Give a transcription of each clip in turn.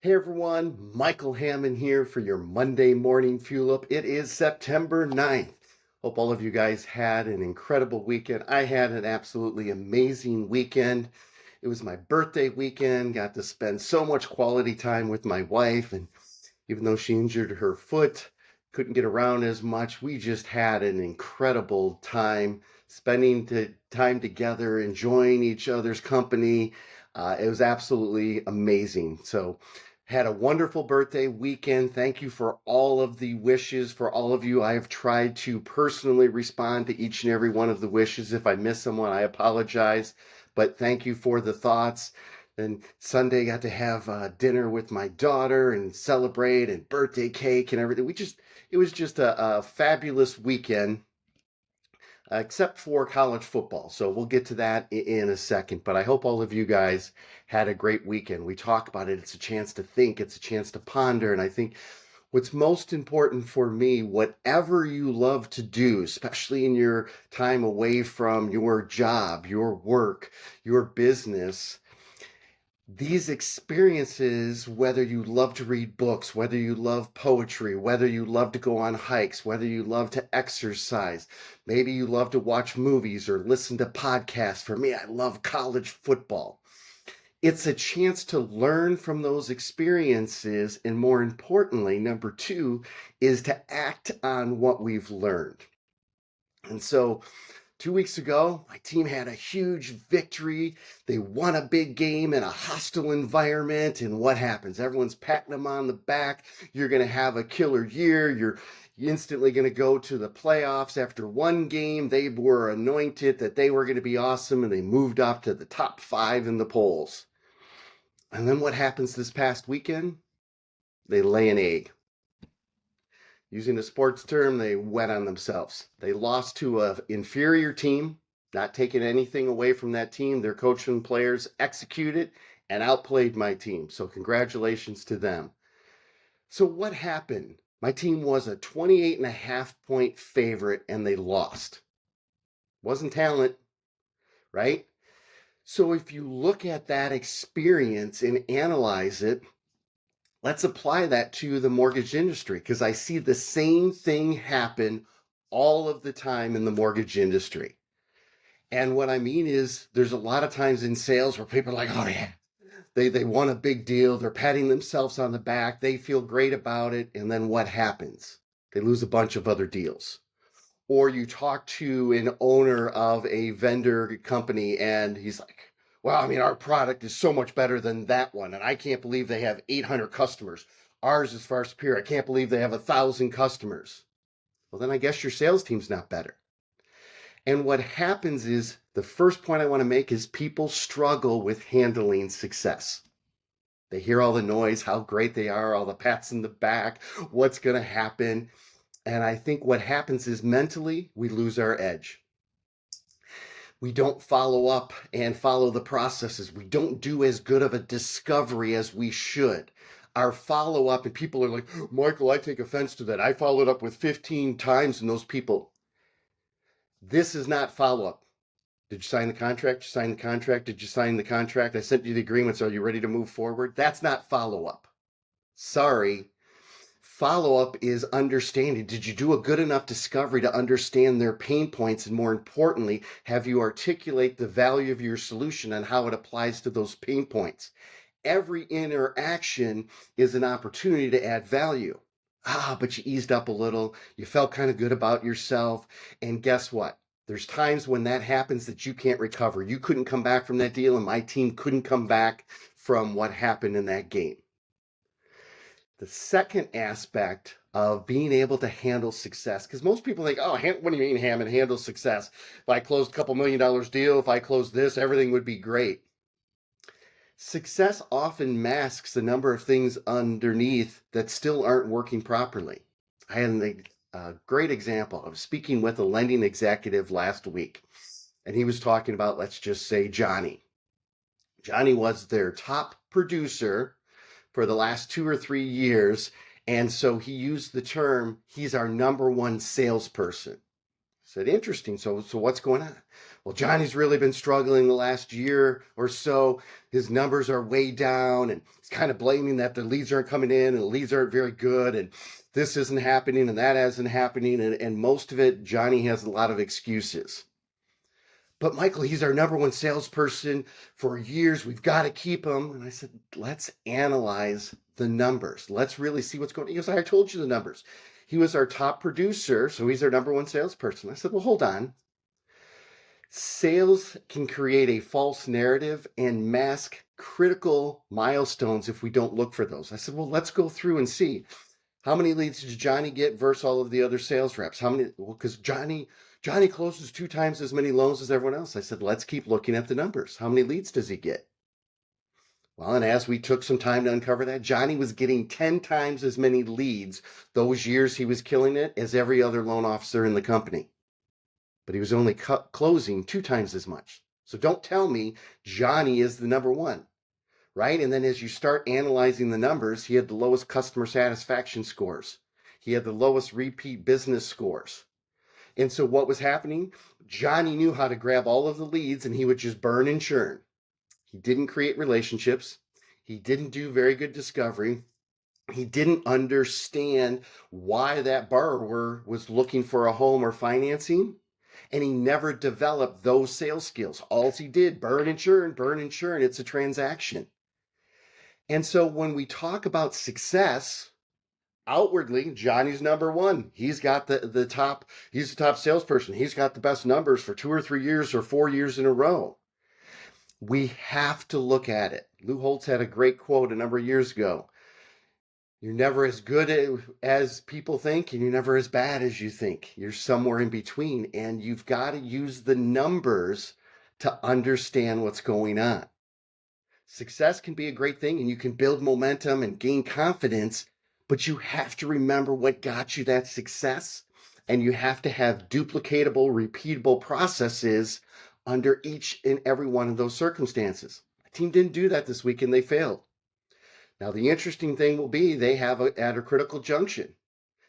Hey everyone, Michael Hammond here for your Monday morning fuel up. It is September 9th. Hope all of you guys had an incredible weekend. I had an absolutely amazing weekend. It was my birthday weekend, got to spend so much quality time with my wife, and even though she injured her foot, couldn't get around as much, we just had an incredible time spending time together, enjoying each other's company. It was absolutely amazing. So, had a wonderful birthday weekend. Thank you for all of the wishes. For all of you, I have tried to personally respond to each and every one of the wishes. If I miss someone, I apologize. But thank you for the thoughts. And Sunday got to have dinner with my daughter and celebrate and birthday cake and everything. It was just a fabulous weekend, except for college football. So we'll get to that in a second. But I hope all of you guys had a great weekend. We talk about it. It's a chance to think. It's a chance to ponder. And I think what's most important for me, whatever you love to do, especially in your time away from your job, your work, your business, these experiences, whether you love to read books, whether you love poetry, whether you love to go on hikes, whether you love to exercise, maybe you love to watch movies or listen to podcasts. For me, I love college football. It's a chance to learn from those experiences. And more importantly, number two is to act on what we've learned. And so 2 weeks ago, my team had a huge victory. They won a big game in a hostile environment. And what happens? Everyone's patting them on the back. You're going to have a killer year. You're instantly going to go to the playoffs. After one game, they were anointed that they were going to be awesome, and they moved up to the top 5 in the polls. And then what happens this past weekend? They lay an egg. Using a sports term, they wet on themselves. They lost to an inferior team, not taking anything away from that team. Their coach and players executed and outplayed my team. So congratulations to them. So what happened? My team was a 28.5 point favorite and they lost. Wasn't talent, right? So if you look at that experience and analyze it, let's apply that to the mortgage industry, because I see the same thing happen all of the time in the mortgage industry. And what I mean is there's a lot of times in sales where people are like, oh yeah, they won a big deal. They're patting themselves on the back. They feel great about it. And then what happens? They lose a bunch of other deals. Or you talk to an owner of a vendor company and he's like, well, I mean, our product is so much better than that one. And I can't believe they have 800 customers. Ours is far superior. I can't believe they have 1,000 customers. Well, then I guess your sales team's not better. And what happens is the first point I want to make is people struggle with handling success. They hear all the noise, how great they are, all the pats in the back, what's going to happen. And I think what happens is mentally we lose our edge. We don't follow up and follow the processes. We don't do as good of a discovery as we should. Our follow up, and people are like, Michael, I take offense to that. I followed up with 15 times, and those people, this is not follow up. Did you sign the contract? Did you sign the contract? Did you sign the contract? I sent you the agreements. Are you ready to move forward? That's not follow up. Sorry. Follow up is understanding. Did you do a good enough discovery to understand their pain points? And more importantly, have you articulate the value of your solution and how it applies to those pain points? Every interaction is an opportunity to add value. But you eased up a little. You felt kind of good about yourself. And guess what? There's times when that happens that you can't recover. You couldn't come back from that deal, and my team couldn't come back from what happened in that game. The second aspect of being able to handle success, because most people think, oh, what do you mean, Hammond, handle success? If I closed a couple $1 million deal, if I closed this, everything would be great. Success often masks a number of things underneath that still aren't working properly. I had a great example of speaking with a lending executive last week, and he was talking about, let's just say, Johnny. Johnny was their top producer for the last 2 or 3 years. And so he used the term, he's our number one salesperson. said, interesting. So what's going on? Well, Johnny's really been struggling the last year or so. His numbers are way down, and he's kind of blaming that the leads aren't coming in and the leads aren't very good, and this isn't happening and that isn't happening. And most of it, Johnny has a lot of excuses. But Michael, he's our number one salesperson for years. We've got to keep him. And I said, let's analyze the numbers. Let's really see what's going on. He goes, I told you the numbers. He was our top producer, so he's our number one salesperson. I said, well, hold on. Sales can create a false narrative and mask critical milestones if we don't look for those. I said, well, let's go through and see. How many leads did Johnny get versus all of the other sales reps? How many? Well, because Johnny closes 2 times as many loans as everyone else. I said, let's keep looking at the numbers. How many leads does he get? Well, and as we took some time to uncover that, Johnny was getting 10 times as many leads those years he was killing it as every other loan officer in the company. But he was only closing 2 times as much. So don't tell me Johnny is the number one, right? And then as you start analyzing the numbers, he had the lowest customer satisfaction scores. He had the lowest repeat business scores. And so what was happening? Johnny knew how to grab all of the leads and he would just burn and churn. He didn't create relationships. He didn't do very good discovery. He didn't understand why that borrower was looking for a home or financing. And he never developed those sales skills. All he did, burn and churn, burn and churn. It's a transaction. And so when we talk about success, outwardly, Johnny's number one. He's got the top, he's the top salesperson. He's got the best numbers for 2 or 3 years or 4 years in a row. We have to look at it. Lou Holtz had a great quote a number of years ago. You're never as good as people think, and you're never as bad as you think. You're somewhere in between, and you've got to use the numbers to understand what's going on. Success can be a great thing, and you can build momentum and gain confidence, but you have to remember what got you that success, and you have to have duplicatable, repeatable processes under each and every one of those circumstances. The team didn't do that this week, and they failed. Now, the interesting thing will be they have at a critical junction.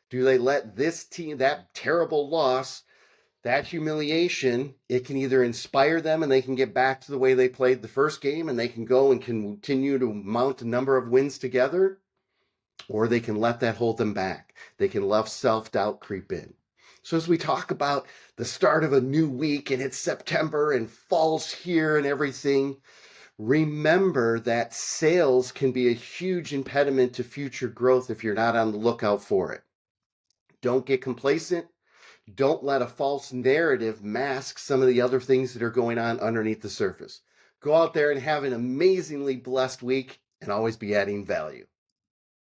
Do they let this team, that terrible loss, that humiliation, it can either inspire them and they can get back to the way they played the first game and they can go and continue to mount a number of wins together, or they can let that hold them back. They can let self-doubt creep in. So as we talk about the start of a new week and it's September and fall's here and everything, remember that sales can be a huge impediment to future growth if you're not on the lookout for it. Don't get complacent. Don't let a false narrative mask some of the other things that are going on underneath the surface. Go out there and have an amazingly blessed week and always be adding value.